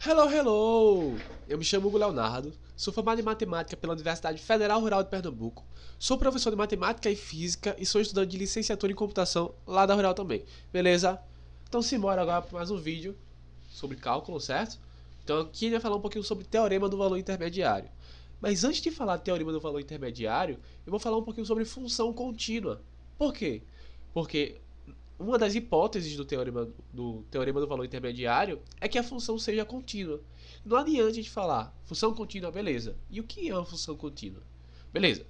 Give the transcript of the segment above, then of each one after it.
Hello, hello! Eu me chamo Hugo Leonardo, sou formado em matemática pela Universidade Federal Rural de Pernambuco, sou professor de matemática e física e sou estudante de licenciatura em computação lá da Rural também, beleza? Então simbora agora para mais um vídeo sobre cálculo, certo? Então aqui a gente vai falar um pouquinho sobre teorema do valor intermediário. Mas antes de falar teorema do valor intermediário, eu vou falar um pouquinho sobre função contínua. Por quê? Porque uma das hipóteses do teorema do valor intermediário é que a função seja contínua. Não adianta a gente falar função contínua, beleza. E o que é uma função contínua? Beleza.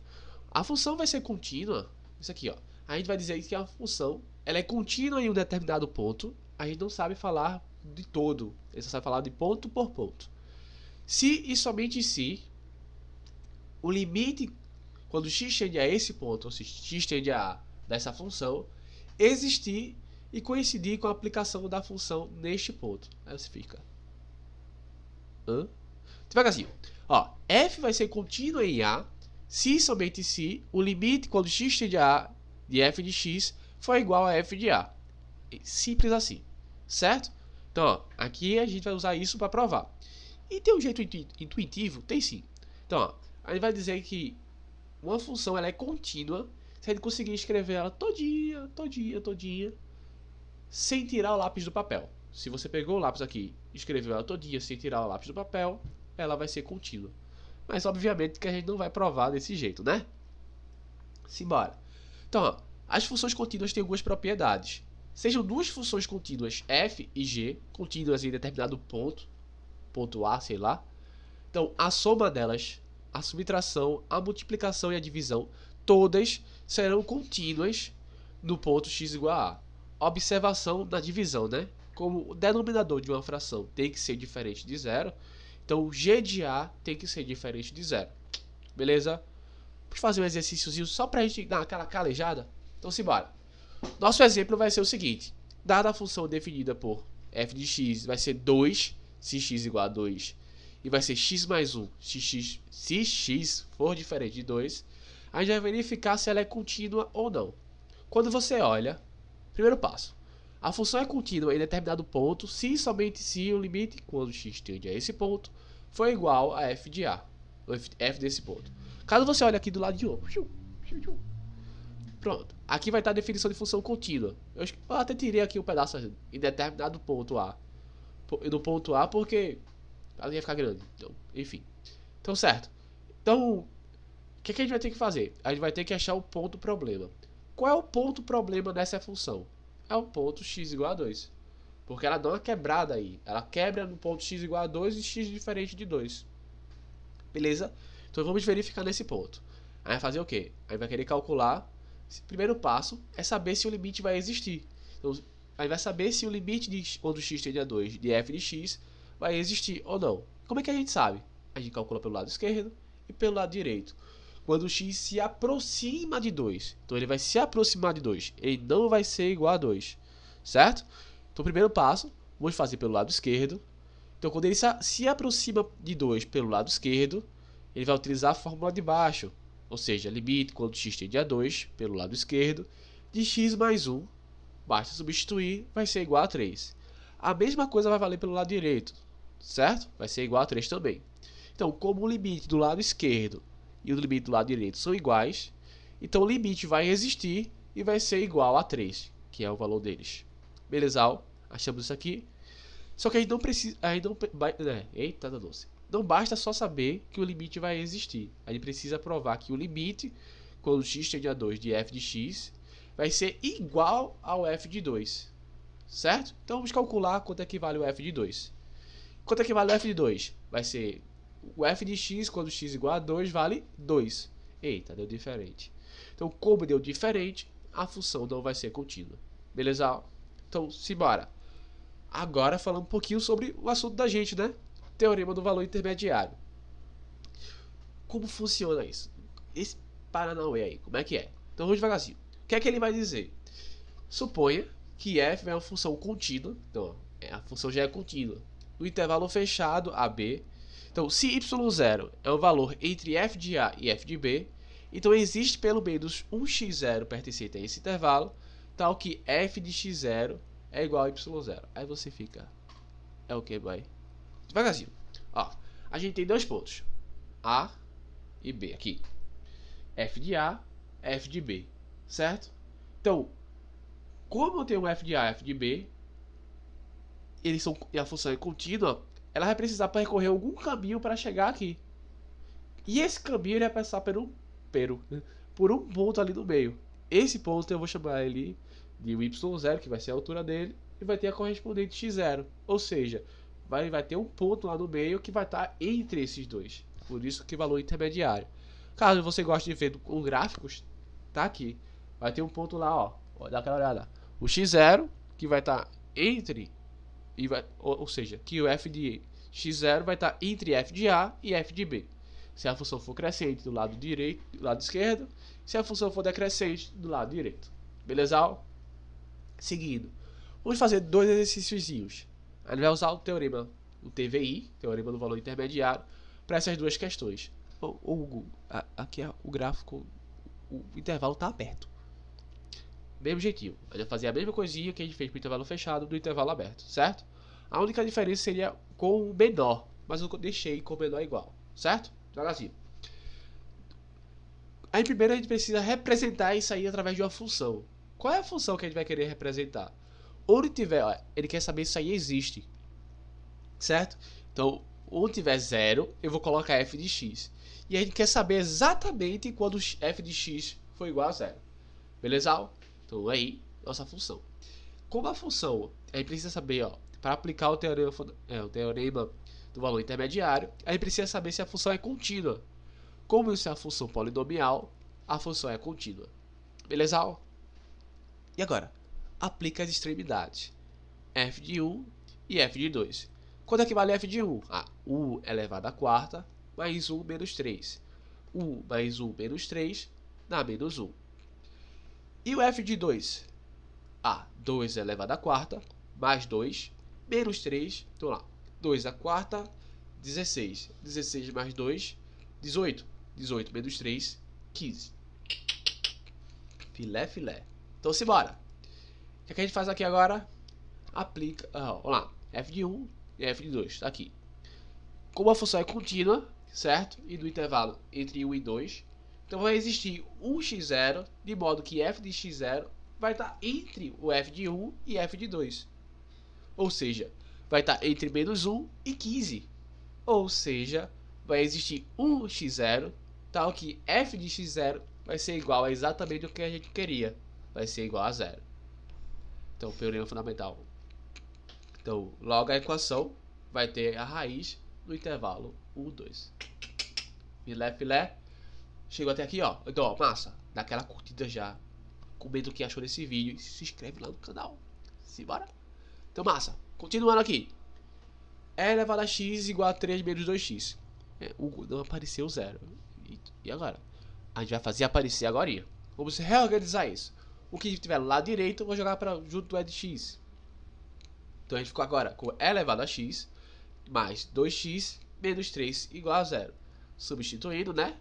A função vai ser contínua. Isso aqui, ó. A gente vai dizer que a função ela é contínua em um determinado ponto. A gente não sabe falar de todo. A gente só sabe falar de ponto por ponto. Se e somente se o limite, quando x tende a esse ponto, ou se x tende a A dessa função, existir e coincidir com a aplicação da função neste ponto. Aí você fica. Hã? Devagarzinho. Ó, f vai ser contínua em A se e somente se o limite quando x tende a A de f de x for igual a f de A. Simples assim. Certo? Então, ó, aqui a gente vai usar isso para provar. E tem um jeito intuitivo? Tem sim. Então, ó, a gente vai dizer que uma função ela é contínua se a gente conseguir escrever ela todinha, sem tirar o lápis do papel. Se você pegou o lápis aqui e escreveu ela todinha sem tirar o lápis do papel, ela vai ser contínua. Mas obviamente que a gente não vai provar desse jeito, né? Simbora. Então, ó, as funções contínuas têm algumas propriedades. Sejam duas funções contínuas f e g, contínuas em determinado ponto, ponto A, sei lá. Então, a soma delas, a subtração, a multiplicação e a divisão, todas serão contínuas no ponto x igual a A. Observação da divisão, né? Como o denominador de uma fração tem que ser diferente de zero, então o g de A tem que ser diferente de zero. Beleza? Vamos fazer um exercíciozinho só para a gente dar aquela calejada? Então, simbora. Nosso exemplo vai ser o seguinte. Dada a função definida por f de x, vai ser 2, se x igual a 2, e vai ser x mais 1, se x for diferente de 2, a gente vai verificar se ela é contínua ou não. Quando você olha, primeiro passo, a função é contínua em determinado ponto se e somente se o limite, quando x tende a esse ponto, for igual a f de A, ou f desse ponto. Caso você olhe aqui do lado de outro, pronto, aqui vai estar a definição de função contínua. Eu até tirei aqui um pedaço em determinado ponto A, no ponto A porque ela ia ficar grande, então, enfim. Então, certo. Então, o que a gente vai ter que fazer? A gente vai ter que achar o ponto problema. Qual é o ponto problema dessa função? É o ponto x igual a 2. Porque ela dá uma quebrada aí. Ela quebra no ponto x igual a 2 e x diferente de 2. Beleza? Então vamos verificar nesse ponto. Aí vai fazer o quê? Aí vai querer calcular. O primeiro passo é saber se o limite vai existir. Então, aí vai saber se o limite de quando x tende a 2 de f de x vai existir ou não. Como é que a gente sabe? A gente calcula pelo lado esquerdo e pelo lado direito. Quando o x se aproxima de 2, então ele vai se aproximar de 2, ele não vai ser igual a 2, certo? Então, primeiro passo, vamos fazer pelo lado esquerdo. Então, quando ele se aproxima de 2 pelo lado esquerdo, ele vai utilizar a fórmula de baixo, ou seja, limite quando x tende a 2 pelo lado esquerdo, de x mais 1, basta substituir, vai ser igual a 3. A mesma coisa vai valer pelo lado direito, certo? Vai ser igual a 3 também. Então, como o limite do lado esquerdo e o limite do lado direito são iguais, então o limite vai existir e vai ser igual a 3, que é o valor deles. Beleza? Achamos isso aqui. Só que a gente não precisa... Eita, doce. Não basta só saber que o limite vai existir. A gente precisa provar que o limite, quando x tende a 2 de f de x, vai ser igual ao f de 2. Certo? Então vamos calcular quanto é que vale o f de 2. Quanto é que vale o f de 2? Vai ser o f de x, quando x igual a 2, vale 2. Eita, deu diferente. Então, como deu diferente, a função não vai ser contínua. Beleza? Então, simbora. Agora falando um pouquinho sobre o assunto da gente, né? Teorema do valor intermediário. Como funciona isso? Esse paranauê aí, como é que é? Então vamos devagarzinho. O que é que ele vai dizer? Suponha que f é uma função contínua. Então, a função já é contínua. No intervalo fechado, AB. Então, se y0 é um valor entre f de A e f de B, então existe pelo menos um x0 pertencente a esse intervalo, tal que f de x0 é igual a y0. Aí você fica... É o que, boy? Devagarzinho. Ó, a gente tem dois pontos. A e B aqui. F de A, F de B. Certo? Então, como eu tenho um F de A e F de B, e a função é contínua, ela vai precisar percorrer algum caminho para chegar aqui. E esse caminho ele vai passar por um ponto ali no meio. Esse ponto eu vou chamar ele de y0, que vai ser a altura dele, e vai ter a correspondente x0. Ou seja, vai ter um ponto lá no meio que vai estar entre esses dois. Por isso que valor intermediário. Caso você goste de ver com gráficos, tá aqui. Vai ter um ponto lá, ó. Dá aquela olhada. O x0, que vai estar entre... ou seja, que o f de x0 vai estar entre f de A e f de B. Se a função for crescente do lado direito, do lado esquerdo, se a função for decrescente do lado direito. Beleza? Seguindo, vamos fazer dois exercíciozinhos. A gente vai usar o teorema, o TVI, teorema do valor intermediário, para essas duas questões. Aqui é o gráfico, o intervalo está aberto. Mesmo jeitinho, a gente vai fazer a mesma coisinha que a gente fez para o intervalo fechado do intervalo aberto, certo? A única diferença seria com o menor, mas eu deixei com o menor igual, certo? Devagarzinho. Aí primeiro a gente precisa representar isso aí através de uma função. Qual é a função que a gente vai querer representar? Onde tiver, ó, ele quer saber se isso aí existe, certo? Então, onde tiver 0, eu vou colocar f de x. E a gente quer saber exatamente quando f de x for igual a 0. Beleza? Então aí, nossa função. Como a função, a gente precisa saber, ó, para aplicar o teorema do valor intermediário, a gente precisa saber se a função é contínua. Como isso é a função polinomial, a função é contínua. Beleza? E agora, aplica as extremidades. F de 1 e F de 2. Quanto é que vale F de 1? 1 elevado à quarta mais 1 menos 3. 1 mais 1 menos 3 dá menos 1. E o F de 2? 2 elevado à quarta mais 2 menos 3. Então lá, 2 à quarta, 16. 16 mais 2, 18. 18 menos 3, 15. Filé, filé. Então, simbora. O que a gente faz aqui agora? Aplica. Vamos lá. F de 1 e F de 2. Tá aqui. Como a função é contínua, certo? E no intervalo entre 1 e 2. Então vai existir um x0, de modo que f de x0 vai estar entre o f de 1 e f de 2. Ou seja, vai estar entre menos 1 e 15. Ou seja, vai existir um x0, tal que f de x0 vai ser igual a exatamente o que a gente queria. Vai ser igual a 0. Então, teorema fundamental. Então, logo a equação vai ter a raiz no intervalo 1, 2. Filé, filé. Chegou até aqui, ó. Então, ó, massa. Dá aquela curtida já. Comenta o que achou desse vídeo e se inscreve lá no canal. Simbora. Então, massa. Continuando aqui. E elevado a x igual a 3 menos 2x. Não apareceu 0. E agora? A gente vai fazer aparecer agora. Vamos reorganizar isso. O que tiver lá lado direito, eu vou jogar junto do e de x. Então a gente ficou agora com e elevado a x mais 2x menos 3 igual a 0. Substituindo, né?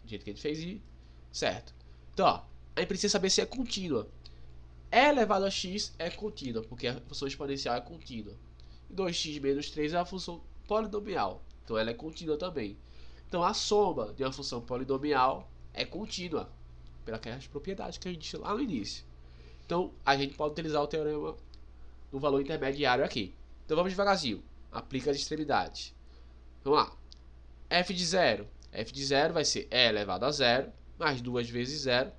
Do jeito que a gente fez, certo. Então, ó, a gente precisa saber se é contínua. E elevado a x é contínua, porque a função exponencial é contínua. 2x menos 3 é uma função polinomial, então ela é contínua também. Então a soma de uma função polinomial é contínua, pelas propriedades que a gente disse lá no início. Então a gente pode utilizar o teorema do valor intermediário aqui. Então vamos devagarzinho. Aplica as extremidades. Vamos lá. F de 0. F de 0 vai ser e elevado a 0, mais 2 vezes 0,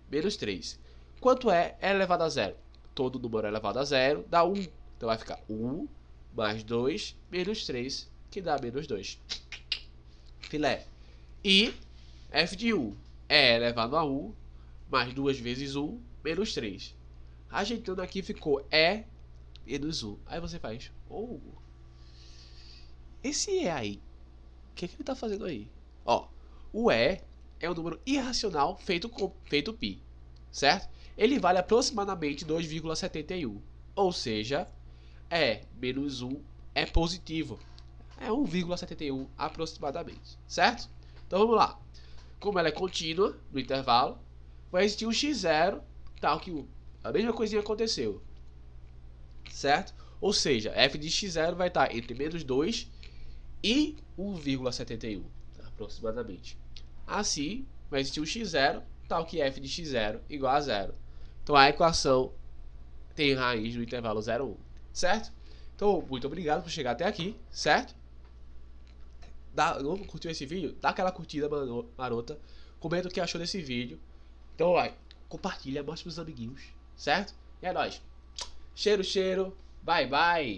menos 3. Quanto é e elevado a 0? Todo número elevado a 0 dá 1. Então vai ficar 1 mais 2 menos 3, que dá menos 2. Filé. E f de 1 é elevado a 1, mais 2 vezes 1, menos 3. Ajeitando aqui ficou e menos 1. Aí você faz, esse e aí, o que ele está fazendo aí? Ó, o e é um número irracional feito π, certo? Ele vale aproximadamente 2,71. Ou seja, menos 1 é positivo. É 1,71 aproximadamente, certo? Então vamos lá. Como ela é contínua no intervalo, vai existir um x0, tal que a mesma coisinha aconteceu, certo? Ou seja, f de x0 vai estar entre menos 2 e 1,71, aproximadamente. Assim, vai existir um x0, tal que f de x0 igual a 0. Então a equação tem raiz no intervalo 0, 1, certo? Então, muito obrigado por chegar até aqui, certo? Não curtiu esse vídeo? Dá aquela curtida marota, comenta o que achou desse vídeo. Então, vai, compartilha, mostra pros amiguinhos, certo? E é nóis. Cheiro, cheiro, bye, bye.